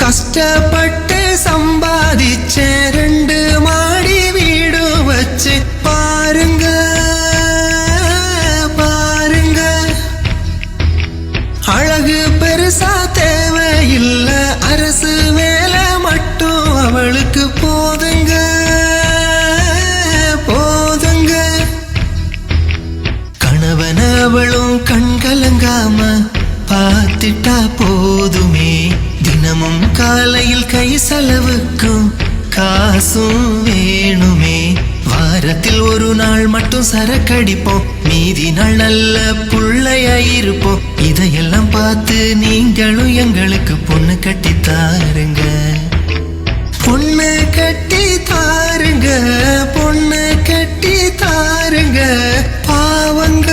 கஷ்டப்பட்டு சம்பாதிச்ச 2 மாடி வீடு வச்சு பாருங்க பாருங்க. அழகு பெருசா தேவையில்ல, அரசு வேலை மட்டும் அவளுக்கு போதுங்க போதுங்க. கணவன் அவளும் கண்கலங்காம பார்த்துட்டா போதுமே. தினமும் காலையில் கை செலவுக்கும் காசும் வேணுமே. வாரத்தில் ஒரு நாள் மட்டும் சரக்கடிப்போம், மீதி நாள் நல்ல புள்ளையாயிருப்போம். இதையெல்லாம் பார்த்து நீங்களும் எங்களுக்கு பொண்ணு கட்டி தாருங்க, பொண்ணு கட்டி தாருங்க, பொண்ணு கட்டி தாருங்க. பாவங்க